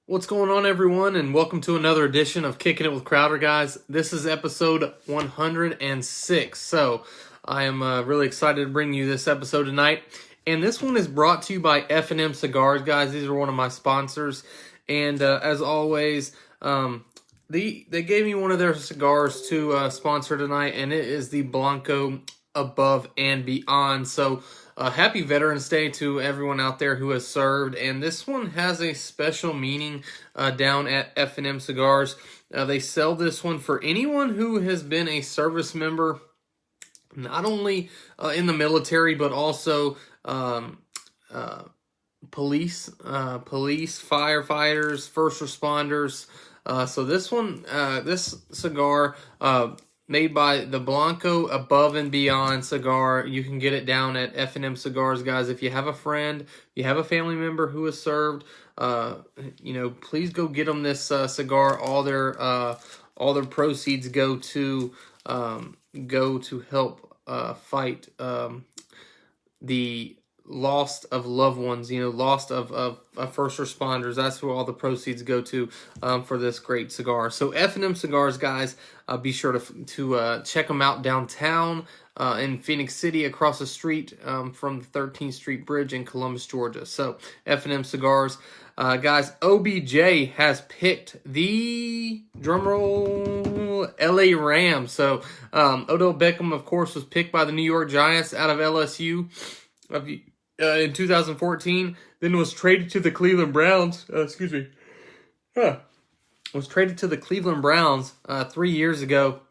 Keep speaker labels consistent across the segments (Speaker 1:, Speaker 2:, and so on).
Speaker 1: What's going on, everyone, and welcome to another edition of Kicking It with Crowder, guys. This is episode 106, so I am really excited to bring you this episode tonight. And this one is brought to you by F&M Cigars, guys. These are one of my sponsors, and as always, they gave me one of their cigars to sponsor tonight, and it is the Blanco Above and Beyond. So happy Veterans Day to everyone out there who has served, and this one has a special meaning down at F&M Cigars. They sell this one for anyone who has been a service member, not only in the military, but also police, firefighters, first responders. So this one, this cigar, made by the Blanco Above and Beyond cigar. You can get it down at F&M Cigars, guys. If you have a friend, you have a family member who has served, please go get them this cigar. All their proceeds go to help fight the lost of loved ones, lost of first responders. That's who all the proceeds go to for this great cigar. So F&M Cigars, guys, be sure to check them out downtown in Phoenix City, across the street from the 13th Street Bridge in Columbus, Georgia. So F&M Cigars. Guys, OBJ has picked the, drumroll, LA Rams. So Odell Beckham, of course, was picked by the New York Giants out of LSU in 2014, then was traded to the Cleveland Browns. Was traded to the Cleveland Browns 3 years ago.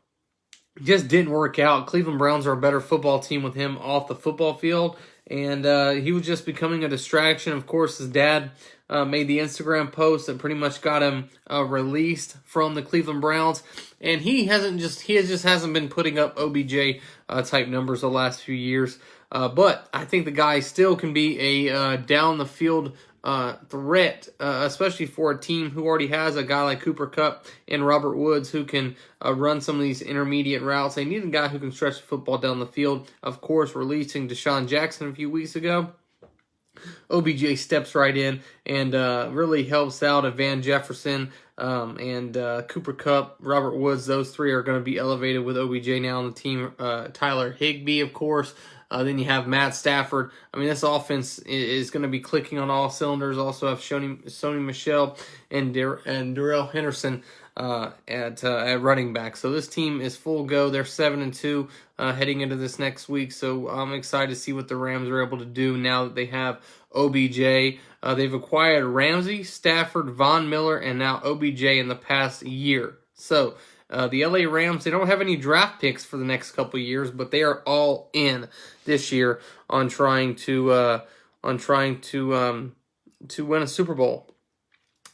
Speaker 1: Just didn't work out. Cleveland Browns are a better football team with him off the football field, and he was just becoming a distraction. Of course, his dad made the Instagram post that pretty much got him released from the Cleveland Browns, and he just hasn't been putting up OBJ type numbers the last few years. But I think the guy still can be a down the field threat, especially for a team who already has a guy like Cooper Kupp and Robert Woods who can run some of these intermediate routes. They need a guy who can stretch the football down the field. Of course, releasing Deshaun Jackson a few weeks ago, OBJ steps right in and really helps out Van Jefferson and Cooper Kupp, Robert Woods. Those three are going to be elevated with OBJ now on the team. Tyler Higbee, of course. Then you have Matt Stafford. I mean, this offense is going to be clicking on all cylinders. Also have Sony Michel and Darrell Henderson at running back. So this team is full go. They're 7-2 heading into this next week. So I'm excited to see what the Rams are able to do now that they have OBJ. They've acquired Ramsey, Stafford, Von Miller, and now OBJ in the past year. So the LA Rams, they don't have any draft picks for the next couple of years, but they are all in this year on trying to win a Super Bowl.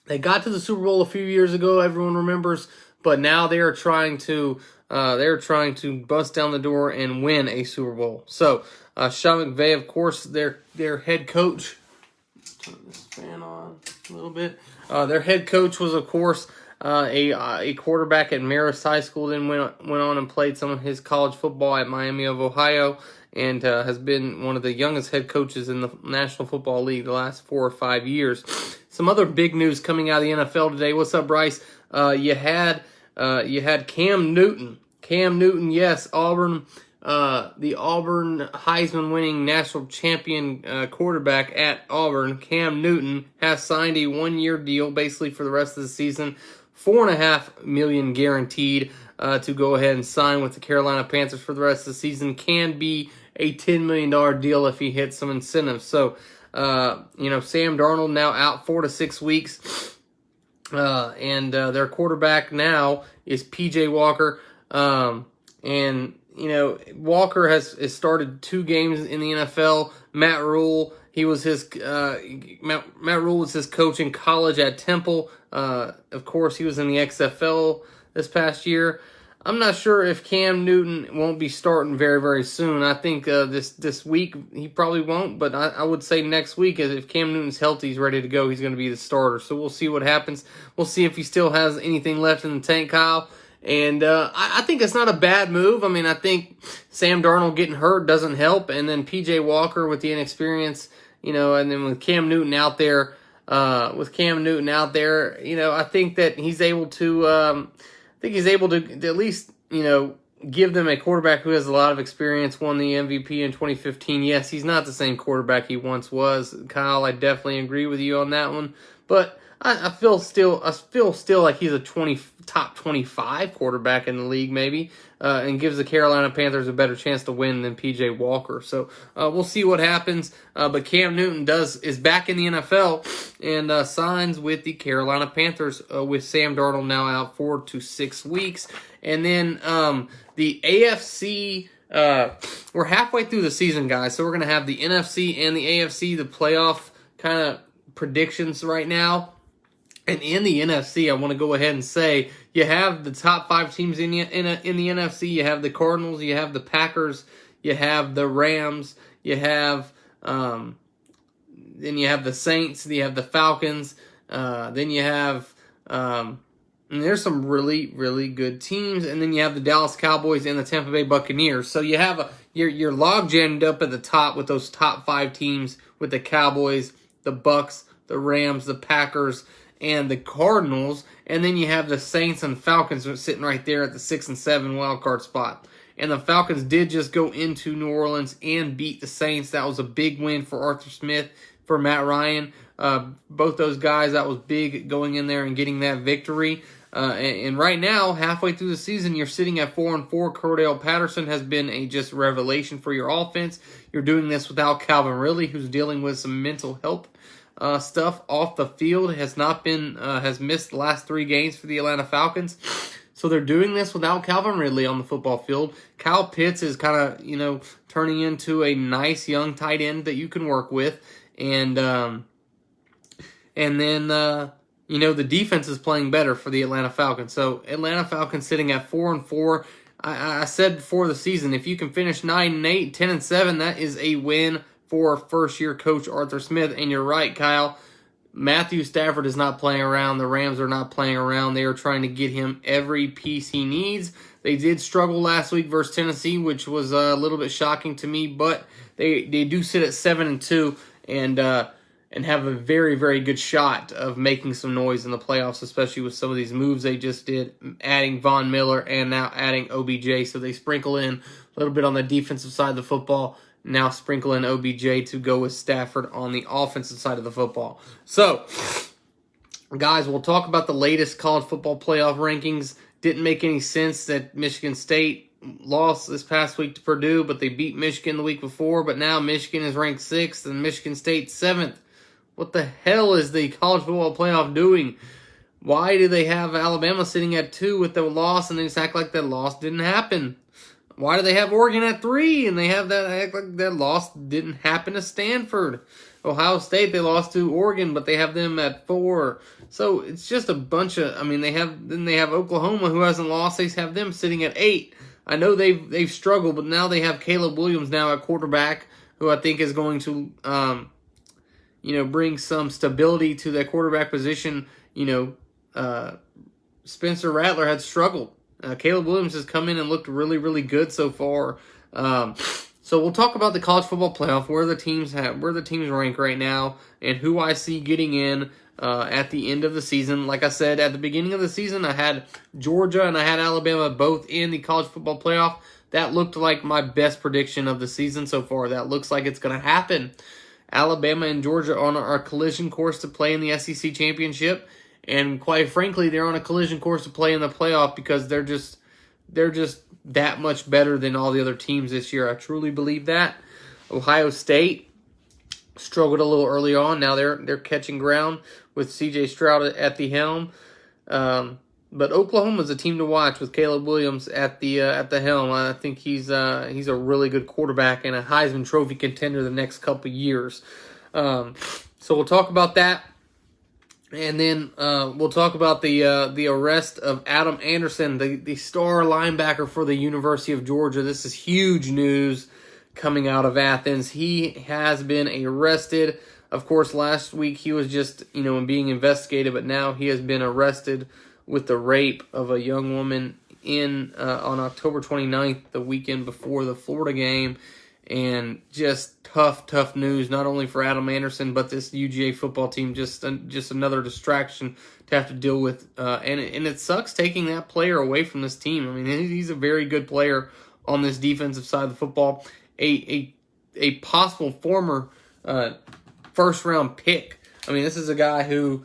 Speaker 1: They got to the Super Bowl a few years ago, everyone remembers, but now they are trying to bust down the door and win a Super Bowl. So Sean McVay, of course, their head coach. Turn this fan on a little bit. Their head coach was, of course, a quarterback at Marist High School, then went on and played some of his college football at Miami of Ohio, and has been one of the youngest head coaches in the National Football League the last 4 or 5 years. Some other big news coming out of the NFL today. What's up, Bryce? You had Cam Newton. Cam Newton, yes, Auburn. The Auburn Heisman-winning national champion quarterback at Auburn, Cam Newton, has signed a 1-year deal basically for the rest of the season. $4.5 million guaranteed to go ahead and sign with the Carolina Panthers for the rest of the season. Can be a $10 million deal if he hits some incentives. So, Sam Darnold now out 4 to 6 weeks. And their quarterback now is P.J. Walker. Walker has started 2 games in the NFL. Matt Rule, Matt Rule was his coach in college at Temple. Of course, he was in the XFL this past year. I'm not sure if Cam Newton won't be starting very, very soon. I think this week he probably won't, but I would say next week, if Cam Newton's healthy, he's ready to go, he's going to be the starter. So we'll see what happens. We'll see if he still has anything left in the tank, Kyle. And I think it's not a bad move. I mean, I think Sam Darnold getting hurt doesn't help, and then P.J. Walker with the inexperience, and then with Cam Newton out there, with Cam Newton out there. I think that he's able to. At least give them a quarterback who has a lot of experience, won the MVP in 2015. Yes, he's not the same quarterback he once was. Kyle, I definitely agree with you on that one. But I feel still like he's a top 25 quarterback in the league, maybe, and gives the Carolina Panthers a better chance to win than PJ Walker. So we'll see what happens. But Cam Newton is back in the NFL and signs with the Carolina Panthers with Sam Darnold now out 4 to 6 weeks. And then the AFC, we're halfway through the season, guys. So we're going to have the NFC and the AFC, the playoff kind of predictions right now. And in the NFC, I want to go ahead and say you have the top 5 teams in the NFC. You have the Cardinals, you have the Packers, you have the Rams, you have then you have the Saints, you have the Falcons, then you have and there's some really, really good teams, and then you have the Dallas Cowboys and the Tampa Bay Buccaneers. So you have you're log jammed up at the top with those top 5 teams with the Cowboys, the Bucks, the Rams, the Packers, and the Cardinals, and then you have the Saints and Falcons sitting right there at the 6 and 7 wild card spot. And the Falcons did just go into New Orleans and beat the Saints. That was a big win for Arthur Smith, for Matt Ryan. Both those guys, that was big going in there and getting that victory. And right now, halfway through the season, you're sitting at 4-4. Cordell Patterson has been a just revelation for your offense. You're doing this without Calvin Ridley, who's dealing with some mental health stuff off the field. Has missed the last 3 games for the Atlanta Falcons. So they're doing this without Calvin Ridley on the football field. Kyle Pitts is kind of turning into a nice young tight end that you can work with, and then the defense is playing better for the Atlanta Falcons. So Atlanta Falcons sitting at 4-4. I said before the season, if you can finish 9-8, 10-7, that is a win for first-year coach Arthur Smith. And you're right, Kyle. Matthew Stafford is not playing around. The Rams are not playing around. They are trying to get him every piece he needs. They did struggle last week versus Tennessee, which was a little bit shocking to me, but they do sit at 7-2 and have a very, very good shot of making some noise in the playoffs, especially with some of these moves they just did, adding Von Miller and now adding OBJ. So they sprinkle in a little bit on the defensive side of the football, now sprinkle in OBJ to go with Stafford on the offensive side of the football. So, guys, we'll talk about the latest college football playoff rankings. Didn't make any sense that Michigan State lost this past week to Purdue, but they beat Michigan the week before. But now Michigan is ranked 6th and Michigan State 7th. What the hell is the college football playoff doing? Why do they have Alabama sitting at 2 with the loss and they just act like that loss didn't happen? Why do they have Oregon at 3 and they have that act like that loss didn't happen to Stanford? Ohio State, they lost to Oregon, but they have them at 4. So it's just a bunch of, they have Oklahoma who hasn't lost. They have them sitting at 8. I know they've struggled, but now they have Caleb Williams now at quarterback, who I think is going to bring some stability to that quarterback position. Spencer Rattler had struggled. Caleb Williams has come in and looked really, really good so far. So we'll talk about the college football playoff, where the teams rank right now, and who I see getting in at the end of the season. Like I said, at the beginning of the season, I had Georgia and I had Alabama both in the college football playoff. That looked like my best prediction of the season so far. That looks like it's going to happen. Alabama and Georgia are on a collision course to play in the SEC championship. And quite frankly, they're on a collision course to play in the playoff because they're just that much better than all the other teams this year. I truly believe that. Ohio State struggled a little early on. Now they're catching ground with C.J. Stroud at the helm. But Oklahoma is a team to watch with Caleb Williams at the helm. I think he's a really good quarterback and a Heisman Trophy contender the next couple years. So we'll talk about that. And then we'll talk about the arrest of Adam Anderson, the star linebacker for the University of Georgia. This is huge news coming out of Athens. He has been arrested. Of course, last week he was just being investigated, but now he has been arrested with the rape of a young woman on October 29th, the weekend before the Florida game. and just tough news, not only for Adam Anderson, but this UGA football team, just another distraction to have to deal with. And it sucks taking that player away from this team. I mean, he's a very good player on this defensive side of the football. A possible former first-round pick. I mean, this is a guy who,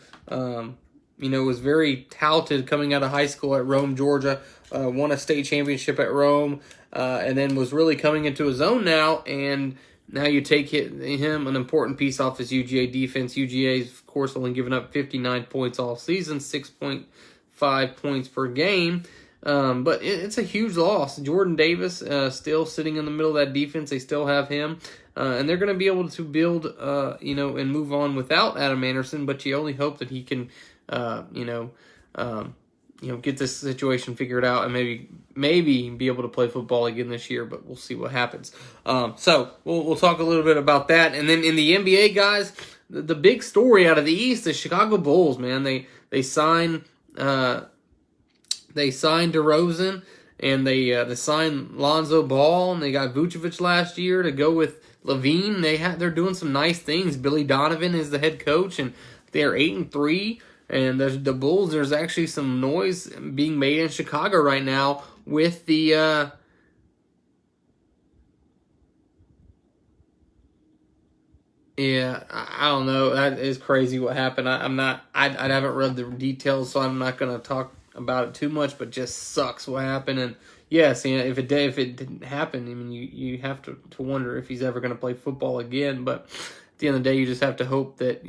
Speaker 1: was very touted coming out of high school at Rome, Georgia, won a state championship at Rome, and then was really coming into his own now, and now you take him an important piece off his UGA defense. UGA's, of course, only given up 59 points all season, 6.5 points per game. But it's a huge loss. Jordan Davis still sitting in the middle of that defense. They still have him. And they're going to be able to build, and move on without Adam Anderson. But you only hope that he can, get this situation figured out and maybe be able to play football again this year. But we'll see what happens. So we'll talk a little bit about that. And then in the NBA, guys, the big story out of the East, the Chicago Bulls, man, they signed DeRozan, and they signed Lonzo Ball, and they got Vucevic last year to go with Levine. They're doing some nice things. Billy Donovan is the head coach, and they're 8-3. And the Bulls, there's actually some noise being made in Chicago right now with the I don't know. That is crazy what happened. I haven't read the details, so I'm not gonna talk about it too much, but just sucks what happened. And yes, if it didn't happen, I mean, you have to wonder if he's ever going to play football again. But at the end of the day, you just have to hope that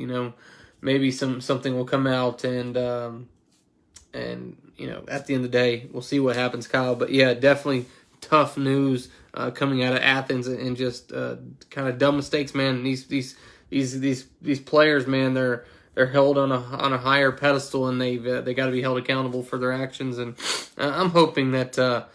Speaker 1: maybe something will come out, and at the end of the day, we'll see what happens, Kyle. But yeah, definitely tough news coming out of Athens, and just kind of dumb mistakes, man. These players, man, they're held on a higher pedestal, and they got to be held accountable for their actions. And I'm hoping that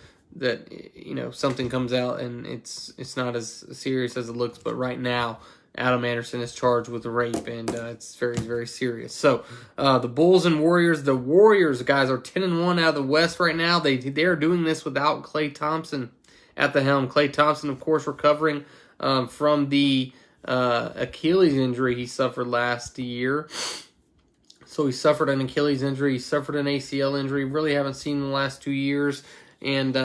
Speaker 1: something comes out and it's not as serious as it looks. But right now, Adam Anderson is charged with rape, and it's very, very serious. So the Bulls and Warriors. The Warriors, guys, are 10-1 out of the West right now. They are doing this without Klay Thompson at the helm. Klay Thompson, of course, recovering from the Achilles injury he suffered last year. So he suffered an Achilles injury, he suffered an ACL injury, really haven't seen in the last 2 years. And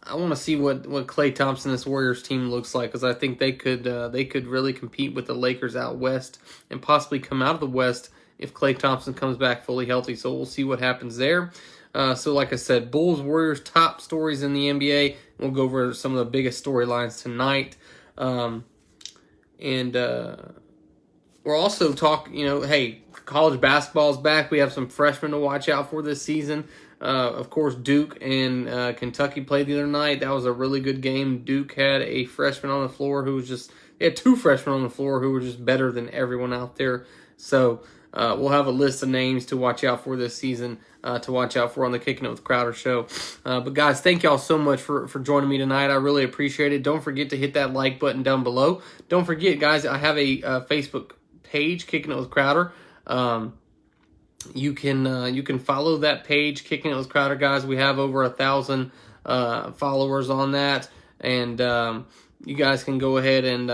Speaker 1: I want to see what Klay Thompson, this Warriors team, looks like, because I think they could really compete with the Lakers out west and possibly come out of the West if Klay Thompson comes back fully healthy. So we'll see what happens there. So like I said, Bulls, Warriors, top stories in the NBA. We'll go over some of the biggest storylines tonight. And we're also talking, hey, college basketball is back. We have some freshmen to watch out for this season. Of course, Duke and Kentucky played the other night. That was a really good game. Duke had a freshman on the floor who was they had two freshmen on the floor who were just better than everyone out there. So we'll have a list of names to watch out for this season, to watch out for on the Kicking It With Crowder show. But guys, thank y'all so much for joining me tonight. I really appreciate it. Don't forget to hit that like button down below. Don't forget, guys, I have a Facebook page, Kicking It With Crowder. You can follow that page, Kicking It With Crowder, guys. We have over 1,000 followers on that, and you guys can go ahead and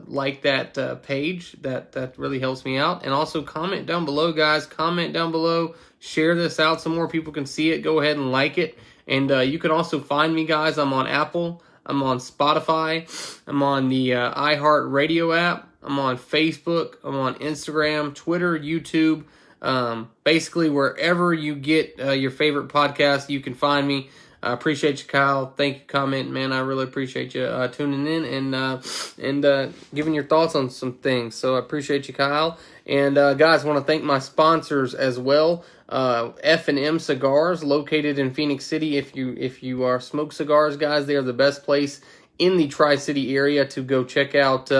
Speaker 1: like that page. That really helps me out. And also comment down below, guys. Comment down below. Share this out so more people can see it. Go ahead and like it. And you can also find me, guys. I'm on Apple. I'm on Spotify. I'm on the iHeartRadio app. I'm on Facebook. I'm on Instagram, Twitter, YouTube. Basically, wherever you get your favorite podcast, you can find me. I appreciate you, Kyle. Thank you, comment, man. I really appreciate you tuning in and giving your thoughts on some things. So I appreciate you, Kyle. And guys, I want to thank my sponsors as well. F&M Cigars, located in Phoenix City. If you are smoke cigars, guys, they are the best place in the Tri-City area to go check out.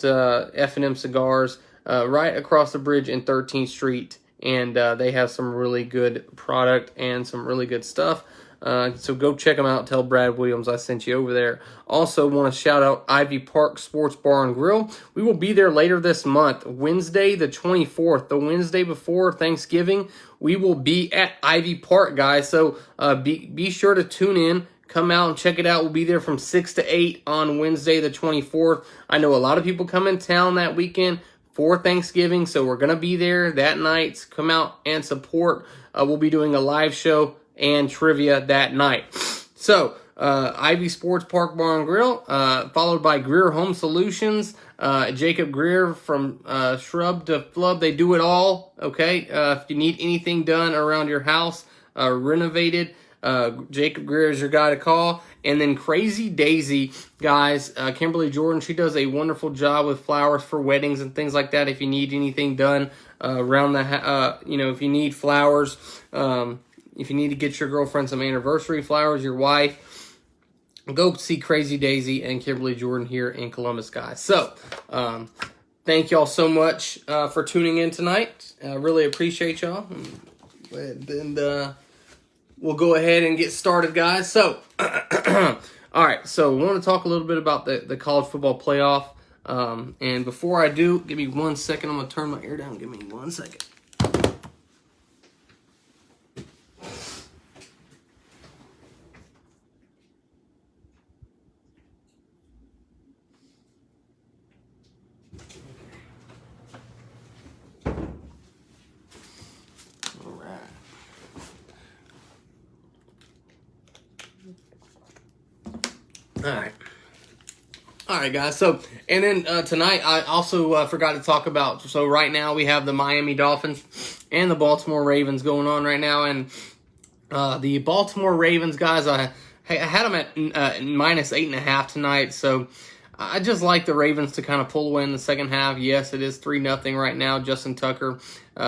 Speaker 1: F&M Cigars. Right across the bridge in 13th Street, and they have some really good product and some really good stuff. So go check them out. Tell Brad Williams I sent you over there. Also want to shout out Ivy Park Sports Bar and Grill. We will be there later this month, Wednesday the 24th, the Wednesday before Thanksgiving. We will be at Ivy Park, guys. So be sure to tune in. come out and check it out. We'll be there from 6 to 8 on Wednesday the 24th. I know a lot of people come in town that weekend for Thanksgiving, so we're going to be there that night. Come out and support. We'll be doing a live show and trivia that night. So, Ivy Sports Park Bar and Grill, followed by Greer Home Solutions, Jacob Greer from Shrub to Flub. They do it all, okay? If you need anything done around your house, renovated, Jacob Greer is your guy to call. And then Crazy Daisy, guys, Kimberly Jordan, she does a wonderful job with flowers for weddings and things like that. If you need anything done around the, if you need flowers, if you need to get your girlfriend some anniversary flowers, your wife, go see Crazy Daisy and Kimberly Jordan here in Columbus, guys. So, thank y'all so much for tuning in tonight. I really appreciate y'all. And we'll go ahead and get started, guys. So, all right. So, we want to talk a little bit about the college football playoff. And before I do, give me 1 second. I'm going to turn my ear down. Give me 1 second. All right, guys. So, and then tonight, I also forgot to talk about, so right now we have the Miami Dolphins and the Baltimore Ravens going on right now. And the Baltimore Ravens, guys, I had them at minus 8.5 tonight. So, I just like the Ravens to kind of pull away in the second half. Yes, it is 3-0 right now. Justin Tucker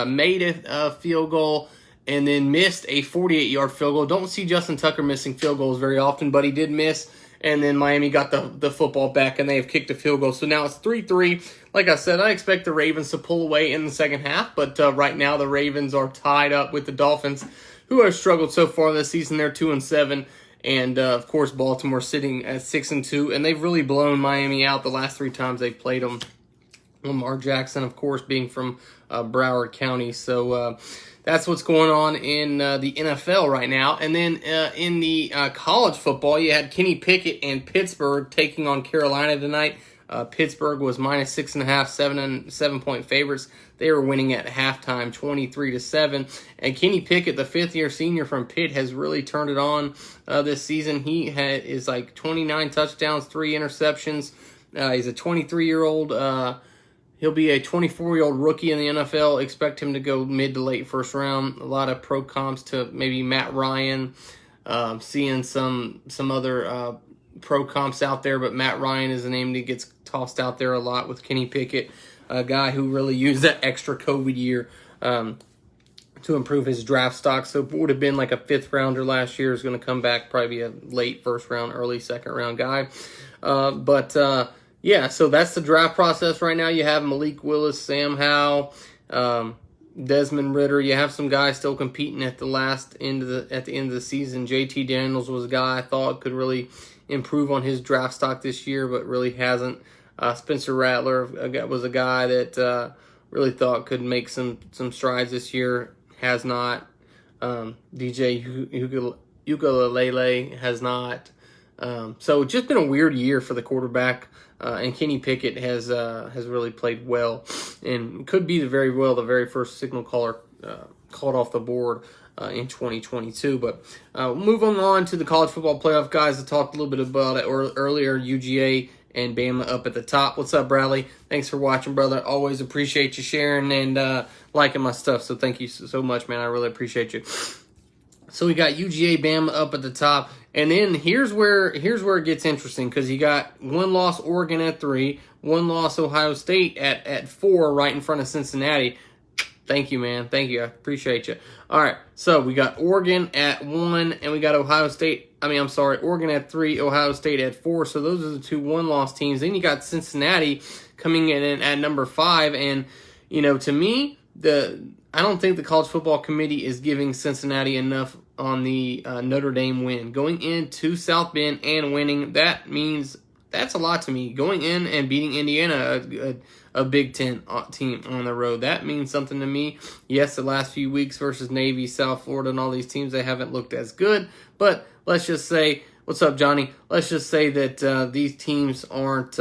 Speaker 1: made a field goal and then missed a 48-yard field goal. Don't see Justin Tucker missing field goals very often, but he did miss. And then Miami got the football back, and they have kicked a field goal. So now it's 3-3. Like I said, I expect the Ravens to pull away in the second half. But right now the Ravens are tied up with the Dolphins, who have struggled so far this season. They're 2-7. And, of course, Baltimore sitting at 6-2. And they've really blown Miami out the last 3 times they played them. Lamar Jackson, of course, being from Broward County. So that's what's going on in the NFL right now. And then in the college football, you had Kenny Pickett and Pittsburgh taking on Carolina tonight. Pittsburgh was minus 6.5, 7-point favorites. They were winning at halftime, 23-7. And Kenny Pickett, the fifth-year senior from Pitt, has really turned it on this season. He is like 29 touchdowns, 3 interceptions. He's a 23-year-old. He'll be a 24-year-old rookie in the NFL. Expect him to go mid to late first round. A lot of pro comps to maybe Matt Ryan. Seeing some other pro comps out there, but Matt Ryan is a name that gets tossed out there a lot with Kenny Pickett, a guy who really used that extra COVID year to improve his draft stock. So it would have been like a 5th rounder last year. Is going to come back, probably be a late first round, early second round guy. Yeah, so that's the draft process right now. You have Malik Willis, Sam Howell, Desmond Ridder. You have some guys still competing at the end of the season. JT Daniels was a guy I thought could really improve on his draft stock this year, but really hasn't. Spencer Rattler was a guy that really thought could make some strides this year. Has not. DJ Ukulele has not. So it's just been a weird year for the quarterback. And Kenny Pickett has really played well and could be the very first signal caller called off the board in 2022. But moving on to the college football playoff, guys. I talked a little bit about it earlier. UGA and Bama up at the top. What's up, Bradley? Thanks for watching, brother. Always appreciate you sharing and liking my stuff. So thank you so much, man. I really appreciate you. So we got UGA, Bama up at the top. And then here's where it gets interesting, because you got 1 loss Oregon at 3, 1 loss Ohio State at 4, right in front of Cincinnati. Thank you, man. Thank you. I appreciate you. All right, so we got Oregon at 1, and we got Oregon at 3, Ohio State at 4. So those are the 2 1-loss teams. Then you got Cincinnati coming in at number 5. And, to me, I don't think the College Football Committee is giving Cincinnati enough on the Notre Dame win. Going into South Bend and winning, that's a lot to me. Going in and beating Indiana, a Big Ten team on the road, that means something to me. Yes, the last few weeks versus Navy, South Florida, and all these teams, they haven't looked as good. But let's just say What's up, Johnny? Let's just say that these teams aren't.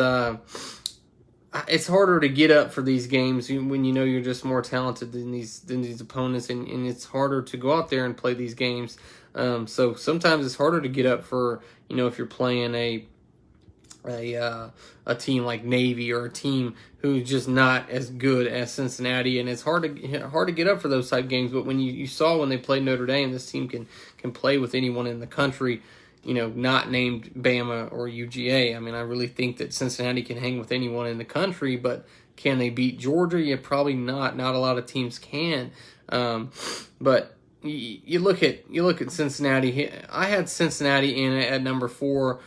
Speaker 1: It's harder to get up for these games when you know you're just more talented than these opponents, and it's harder to go out there and play these games. So sometimes it's harder to get up for, if you're playing a team like Navy, or a team who's just not as good as Cincinnati, and it's hard to get up for those type games. But when you saw when they played Notre Dame, this team can play with anyone in the country, not named Bama or UGA. I mean, I really think that Cincinnati can hang with anyone in the country, but can they beat Georgia? Yeah, probably not. Not a lot of teams can. But you look at Cincinnati. I had Cincinnati in at number 4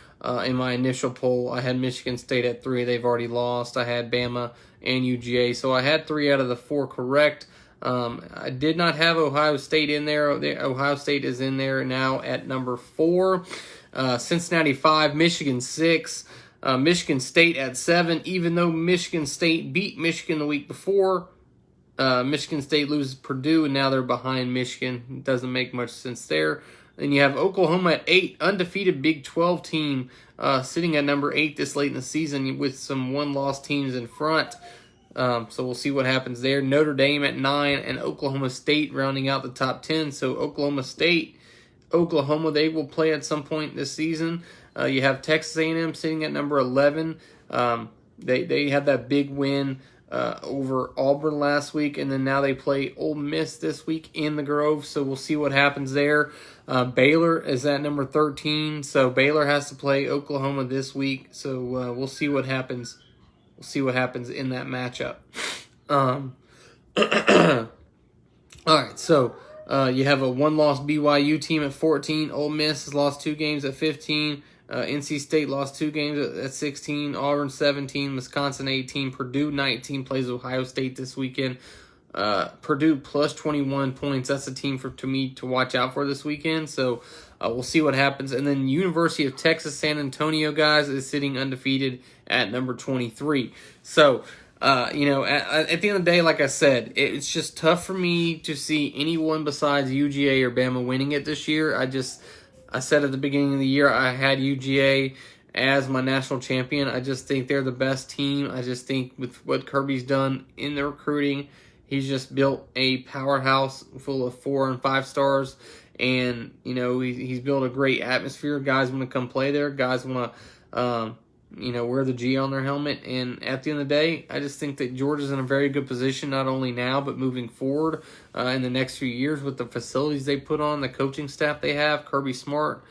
Speaker 1: in my initial poll. I had Michigan State at 3. They've already lost. I had Bama and UGA, so I had 3 out of the 4 correct. I did not have Ohio State in there. Ohio State is in there now at number 4. Cincinnati 5, Michigan 6, Michigan State at 7. Even though Michigan State beat Michigan the week before, Michigan State loses Purdue, and now they're behind Michigan. It doesn't make much sense there. Then you have Oklahoma at 8, undefeated Big 12 team, sitting at number 8 this late in the season with some one-loss teams in front. So we'll see what happens there. Notre Dame at 9, and Oklahoma State rounding out the top 10. So Oklahoma State, Oklahoma, they will play at some point this season. You have Texas A&M sitting at number 11. They had that big win over Auburn last week, and then now they play Ole Miss this week in the Grove. So we'll see what happens there. Baylor is at number 13. So Baylor has to play Oklahoma this week. So we'll see what happens. We'll see what happens in that matchup. All right, so you have a one-loss BYU team at 14. Ole Miss has lost 2 games at 15. NC State lost 2 games at 16. Auburn 17. Wisconsin 18. Purdue 19 plays Ohio State this weekend. Purdue plus 21 points. That's a team to me to watch out for this weekend. So we'll see what happens. And then University of Texas San Antonio, guys, is sitting undefeated at number 23. So, at the end of the day, like I said, it's just tough for me to see anyone besides UGA or Bama winning it this year. I said at the beginning of the year I had UGA as my national champion. I just think they're the best team. I just think with what Kirby's done in the recruiting, he's just built a powerhouse full of 4 and 5 stars. And, he's built a great atmosphere. Guys want to come play there. Guys want to, wear the G on their helmet. And at the end of the day, I just think that Georgia's in a very good position, not only now, but moving forward in the next few years with the facilities they put on, the coaching staff they have, Kirby Smart.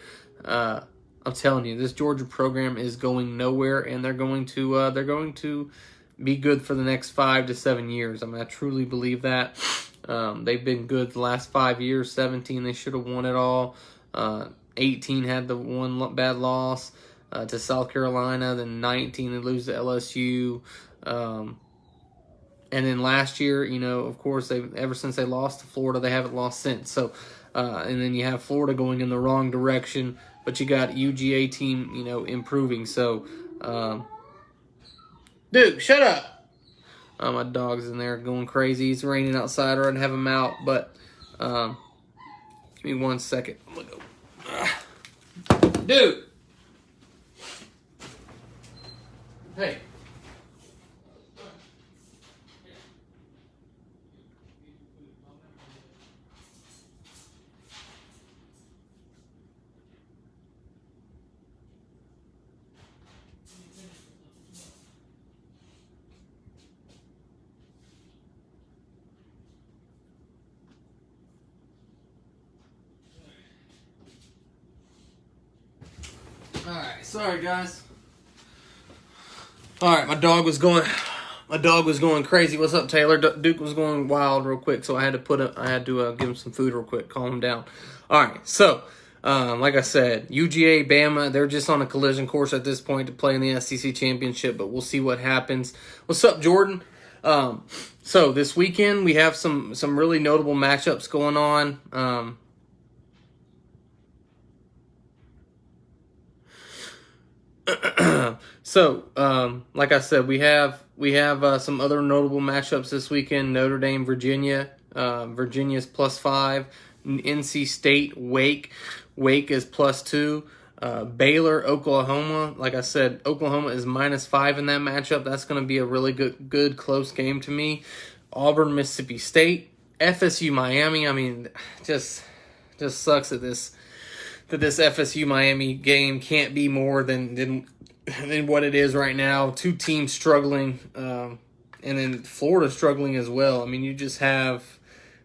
Speaker 1: I'm telling you, this Georgia program is going nowhere, and they're going to be good for the next 5 to 7 years. I mean, I truly believe that. They've been good the last 5 years. 17, they should have won it all. 18 had the one bad loss to South Carolina. Then 19, they lose to LSU. And then last year, of course, ever since they lost to Florida, they haven't lost since. So, and then you have Florida going in the wrong direction, but you got UGA team, improving. So, Duke, shut up. My dog's in there going crazy. It's raining outside. I'd have him out, but give me 1 second. I'm gonna go. Dude. Hey. Alright, sorry guys. Alright, my dog was going crazy. What's up, Taylor? Duke was going wild real quick, so I had to give him some food real quick, calm him down. Alright, so like I said, UGA, Bama, they're just on a collision course at this point to play in the SEC championship, but we'll see what happens. What's up, Jordan? So this weekend we have some really notable matchups going on. So, like I said, we have some other notable matchups this weekend. Notre Dame, Virginia. Virginia's +5. NC State, Wake. Wake is +2. Baylor, Oklahoma. Like I said, Oklahoma is -5 in that matchup. That's going to be a really good close game to me. Auburn, Mississippi State, FSU, Miami. I mean, just sucks that this FSU Miami game can't be more than what it is right now. Two teams struggling, and then Florida struggling as well. I mean, you just have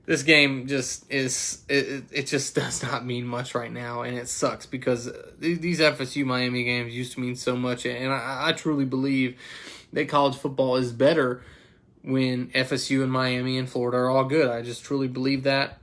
Speaker 1: this game just is it just does not mean much right now, and it sucks because these FSU Miami games used to mean so much, and I truly believe that college football is better when FSU and Miami and Florida are all good. I just truly believe that.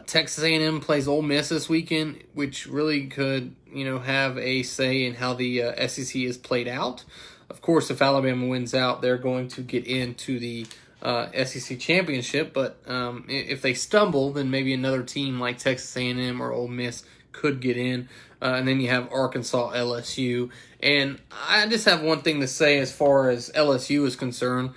Speaker 1: Texas A&M plays Ole Miss this weekend, which really could, have a say in how the SEC is played out. Of course, if Alabama wins out, they're going to get into the SEC championship. But if they stumble, then maybe another team like Texas A&M or Ole Miss could get in. And then you have Arkansas, LSU. And I just have one thing to say as far as LSU is concerned.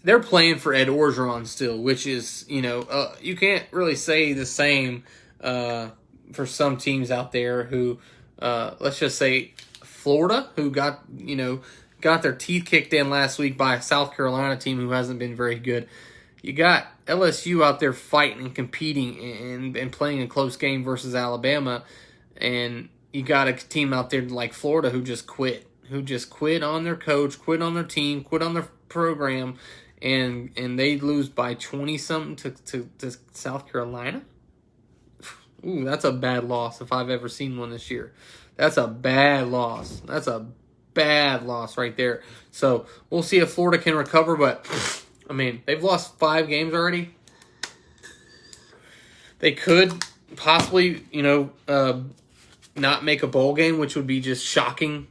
Speaker 1: They're playing for Ed Orgeron still, which is, you can't really say the same for some teams out there who, let's just say Florida, who got their teeth kicked in last week by a South Carolina team who hasn't been very good. You got LSU out there fighting and competing and playing a close game versus Alabama, and you got a team out there like Florida who just quit on their coach, quit on their team, quit on their program, and they lose by 20-something to South Carolina. Ooh, that's a bad loss if I've ever seen one this year. That's a bad loss. That's a bad loss right there. So we'll see if Florida can recover, but I mean, they've lost 5 games already. They could possibly, not make a bowl game, which would be just shocking,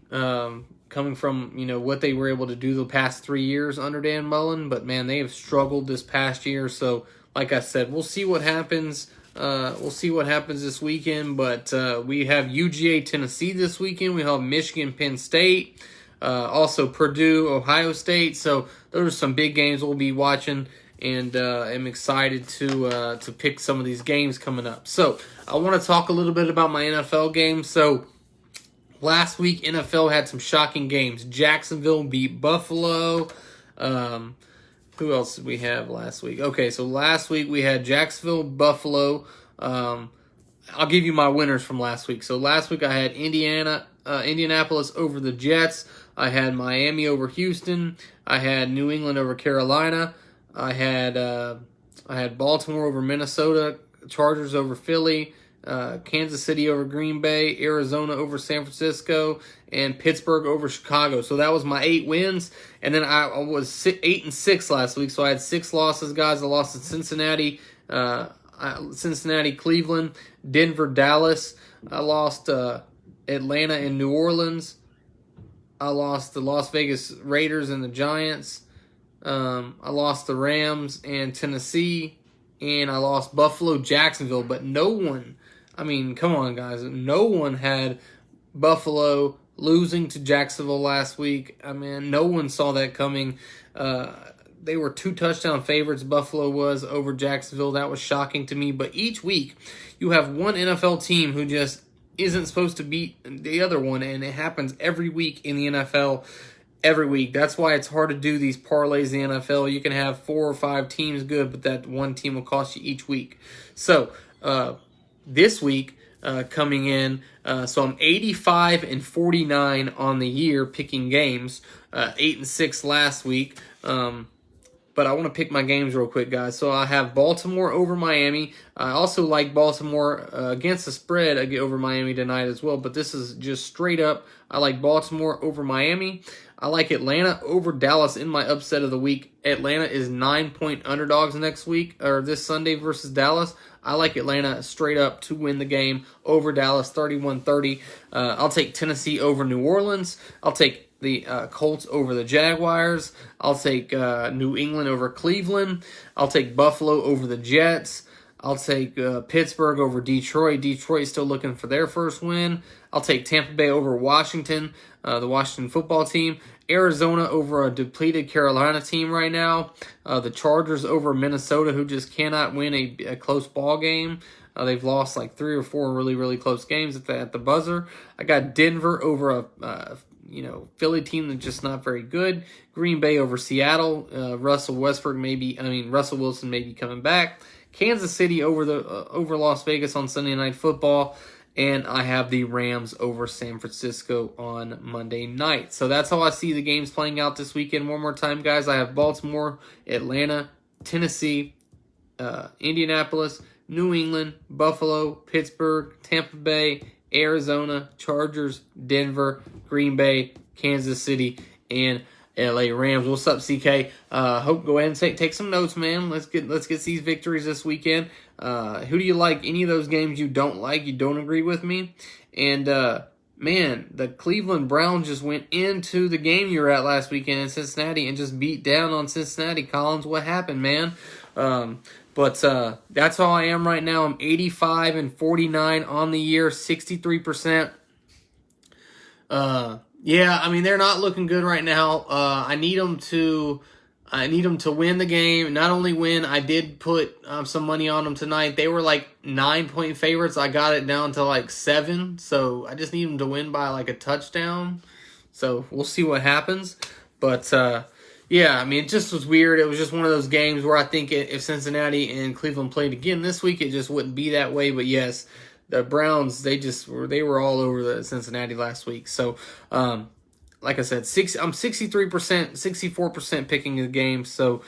Speaker 1: coming from, what they were able to do the past 3 years under Dan Mullen. But, man, they have struggled this past year. So, like I said, we'll see what happens. We'll see what happens this weekend. But we have UGA, Tennessee this weekend. We have Michigan, Penn State. Also Purdue, Ohio State. So those are some big games we'll be watching. And I'm excited to pick some of these games coming up. So I want to talk a little bit about my NFL games. So last week, NFL had some shocking games. Jacksonville beat Buffalo. Who else did we have last week? Okay, so last week we had Jacksonville, Buffalo. I'll give you my winners from last week. So last week I had Indianapolis over the Jets. I had Miami over Houston. I had New England over Carolina. I had Baltimore over Minnesota, Chargers over Philly, Kansas City over Green Bay, Arizona over San Francisco, and Pittsburgh over Chicago. So that was my 8 wins. And then I was 8-6 last week, so I had 6 losses, guys. I lost to Cincinnati, Cleveland, Denver, Dallas. I lost Atlanta and New Orleans. I lost the Las Vegas Raiders and the Giants. I lost the Rams and Tennessee, and I lost Buffalo, Jacksonville, but no one, I mean, come on, guys, no one had Buffalo losing to Jacksonville last week. I mean, no one saw that coming. They were 2 touchdown favorites, Buffalo was, over Jacksonville. That was shocking to me, but each week you have one NFL team who just isn't supposed to beat the other one, and it happens every week in the NFL. Every week. That's why it's hard to do these parlays in the NFL. You can have 4 or 5 teams good, but that one team will cost you each week. So this week coming in, so I'm 85-49 on the year picking games. 8-6 last week. But I want to pick my games real quick, guys. So I have Baltimore over Miami. I also like Baltimore against the spread over Miami tonight as well. But this is just straight up. I like Baltimore over Miami. I like Atlanta over Dallas in my upset of the week. Atlanta is 9-point underdogs next week, or this Sunday versus Dallas. I like Atlanta straight up to win the game over Dallas, 31-30. I'll take Tennessee over New Orleans. I'll take the Colts over the Jaguars. I'll take New England over Cleveland. I'll take Buffalo over the Jets. I'll take Pittsburgh over Detroit. Detroit's still looking for their first win. I'll take Tampa Bay over Washington, the Washington football team. Arizona over a depleted Carolina team right now. The Chargers over Minnesota, who just cannot win a close ball game. They've lost like 3 or 4 really, really close games at the buzzer. I got Denver over a Philly team that's just not very good. Green Bay over Seattle. Russell Wilson may be coming back. Kansas City over Las Vegas on Sunday Night Football. And I have the Rams over San Francisco on Monday night. So that's how I see the games playing out this weekend. One more time, guys. I have Baltimore, Atlanta, Tennessee, Indianapolis, New England, Buffalo, Pittsburgh, Tampa Bay, Arizona, Chargers, Denver, Green Bay, Kansas City, and LA Rams. What's up, CK? Go ahead and take some notes, man. Let's get these victories this weekend. Who do you like? Any of those games you don't like? You don't agree with me? And man, the Cleveland Browns just went into the game you were at last weekend in Cincinnati and just beat down on Cincinnati. Collins, what happened, man? But that's how I am right now. I'm 85-49 on the year, 63%. Yeah, I mean, they're not looking good right now. I need them to win the game. Not only win, I did put some money on them tonight. They were like 9-point favorites. I got it down to like 7. So I just need them to win by like a touchdown. So we'll see what happens. But yeah, I mean, it just was weird. It was just one of those games where I think if Cincinnati and Cleveland played again this week, it just wouldn't be that way. But yes, the Browns, they were all over the Cincinnati last week. So, like I said, I'm 63%, 64% picking the game. So,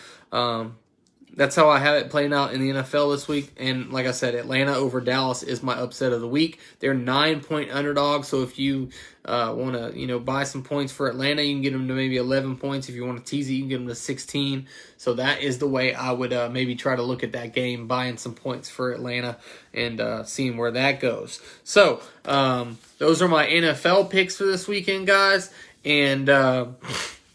Speaker 1: that's how I have it playing out in the NFL this week. And like I said, Atlanta over Dallas is my upset of the week. They're 9-point underdogs. So if you want to, buy some points for Atlanta, you can get them to maybe 11 points. If you want to tease it, you can get them to 16. So that is the way I would maybe try to look at that game, buying some points for Atlanta and seeing where that goes. So those are my NFL picks for this weekend, guys. And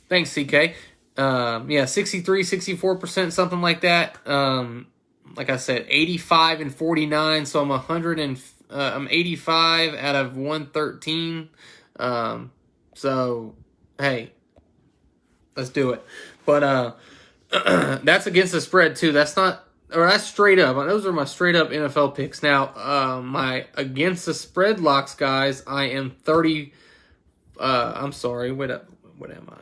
Speaker 1: thanks, CK. 63, 64%, something like that. Like I said, 85-49. So I'm 85 out of 113. So hey, let's do it. But that's against the spread too. That's straight up. Those are my straight up NFL picks. Now, my against the spread locks, guys. I am 30. I'm sorry. What am I?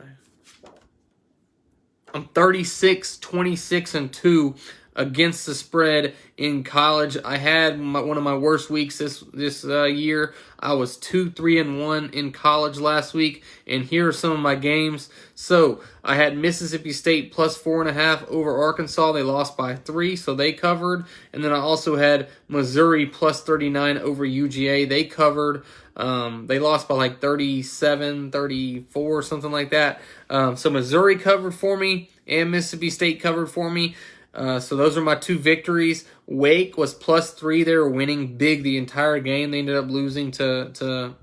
Speaker 1: I'm 36, 26, and 2 against the spread in college. I had one of my worst weeks this year. I was 2-3-1 in college last week, and here are some of my games. So I had Mississippi State plus 4.5 over Arkansas. They lost by 3, so they covered. And then I also had Missouri plus 39 over UGA. They covered. They lost by like 37, 34, something like that. So Missouri covered for me, and Mississippi State covered for me. So those are my 2 victories. Wake was plus 3. They were winning big the entire game. They ended up losing to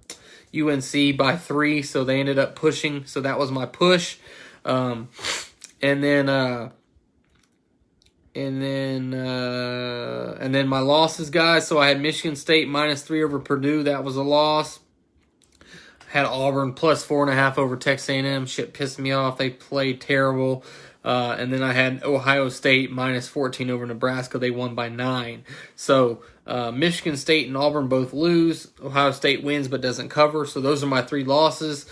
Speaker 1: UNC by 3, so they ended up pushing. So that was my push. And then my losses, guys. So I had Michigan State minus 3 over Purdue. That was a loss. Had Auburn plus 4.5 over Texas A&M. Shit pissed me off. They played terrible. And then I had Ohio State minus 14 over Nebraska. They won by 9. So Michigan State and Auburn both lose. Ohio State wins but doesn't cover. So those are my 3 losses.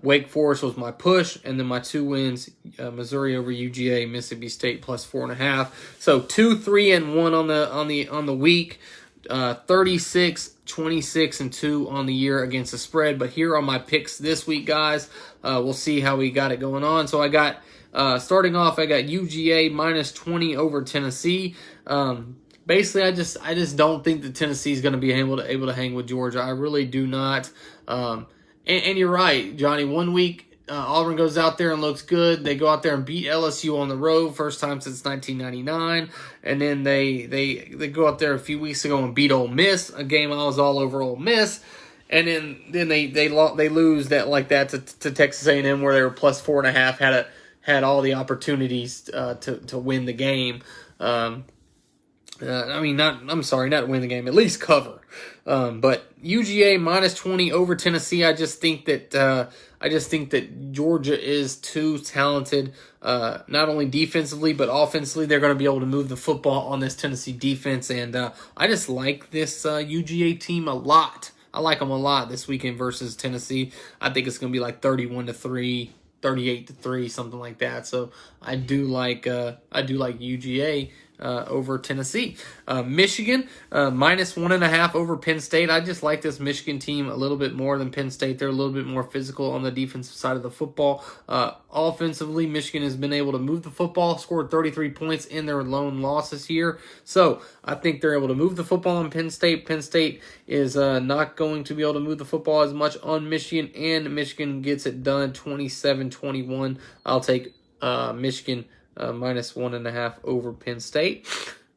Speaker 1: Wake Forest was my push. And then my 2 wins, Missouri over UGA, Mississippi State plus 4.5. So 2-3-1 on the week. 36, 26, and 2 on the year against the spread. But here are my picks this week, guys. We'll see how we got it going on. So I got starting off, I got UGA minus 20 over Tennessee. Basically, I just don't think that Tennessee is going to be able to hang with Georgia. I really do not. And you're right, Johnny. 1 week, Auburn goes out there and looks good. They go out there and beat LSU on the road, first time since 1999. And then they go out there a few weeks ago and beat Ole Miss, a game I was all over Ole Miss. And then they lose that to Texas A&M, where they were plus 4.5, had all the opportunities to win the game. Not win the game, at least cover. But UGA minus 20 over Tennessee. I just think that Georgia is too talented, not only defensively but offensively. They're going to be able to move the football on this Tennessee defense, and I just like this UGA team a lot. I like them a lot this weekend versus Tennessee. I think it's going to be like 31-3. 38-3, something like that. So I do like UGA over Tennessee. Michigan minus 1.5 over Penn State. I just like this Michigan team a little bit more than Penn State. They're a little bit more physical on the defensive side of the football. Offensively, Michigan has been able to move the football, scored 33 points in their lone loss this year. So I think they're able to move the football on Penn State. Penn State is not going to be able to move the football as much on Michigan, and Michigan gets it done 27-21. I'll take Michigan minus 1.5 over Penn State.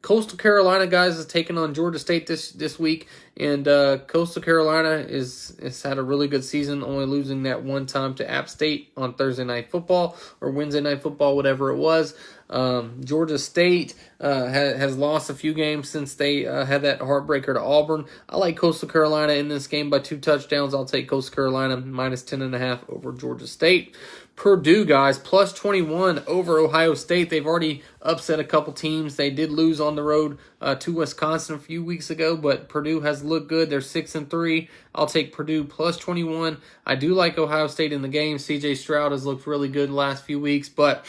Speaker 1: Coastal Carolina, guys, is taking on Georgia State this week, and Coastal Carolina has had a really good season, only losing that one time to App State on Thursday Night Football or Wednesday Night Football, whatever it was. Georgia State has lost a few games since they had that heartbreaker to Auburn. I like Coastal Carolina in this game by 2 touchdowns. I'll take Coastal Carolina minus 10.5 over Georgia State. Purdue, guys, plus 21 over Ohio State. They've already upset a couple teams. They did lose on the road to Wisconsin a few weeks ago, but Purdue has looked good. They're 6-3. I'll take Purdue plus 21. I do like Ohio State in the game. C.J. Stroud has looked really good the last few weeks, but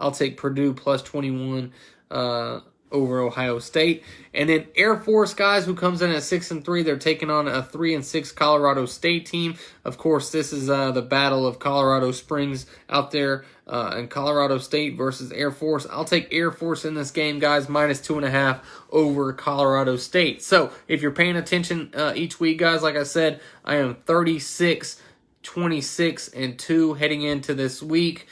Speaker 1: I'll take Purdue plus 21 over Ohio State. And then Air Force, guys, who comes in at 6-3, they're taking on a 3-6 Colorado State team. Of course, this is the battle of Colorado Springs out there in Colorado State versus Air Force. I'll take Air Force in this game, guys, minus 2.5 over Colorado State. So if you're paying attention each week, guys, like I said, I am 26 and 2 heading into this week.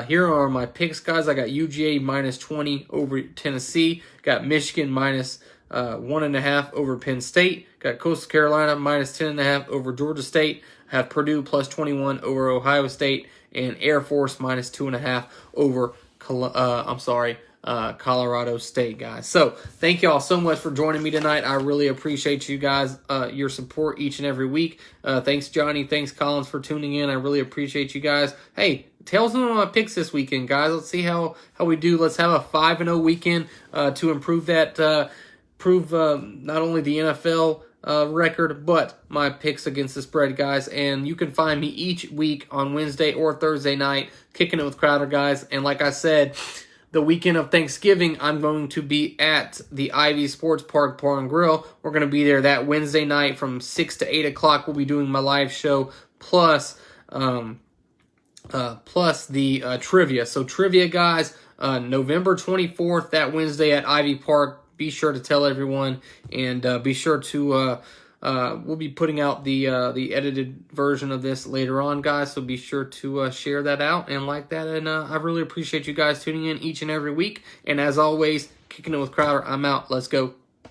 Speaker 1: Here are my picks, guys. I got UGA minus 20 over Tennessee. Got Michigan minus 1.5 over Penn State. Got Coastal Carolina minus 10.5 over Georgia State. Have Purdue plus 21 over Ohio State, and Air Force minus 2.5 over Colorado State, guys. So thank you all so much for joining me tonight. I really appreciate you guys, your support each and every week. Thanks, Johnny. Thanks, Collins, for tuning in. I really appreciate you guys. Hey, tell some of my picks this weekend, guys. Let's see how we do. Let's have a 5-0 weekend to improve that, not only the NFL record, but my picks against the spread, guys. And you can find me each week on Wednesday or Thursday night, Kicking It with Crowder, guys. And like I said, the weekend of Thanksgiving, I'm going to be at the Ivy Sports Park Bar and Grill. We're going to be there that Wednesday night from 6 to 8 o'clock. We'll be doing my live show plus the trivia. So trivia, guys, November 24th, that Wednesday at Ivy Park. Be sure to tell everyone, and be sure to we'll be putting out the edited version of this later on, guys. So be sure to share that out and like that. And I really appreciate you guys tuning in each and every week. And as always, Kicking It with Crowder. I'm out. Let's go.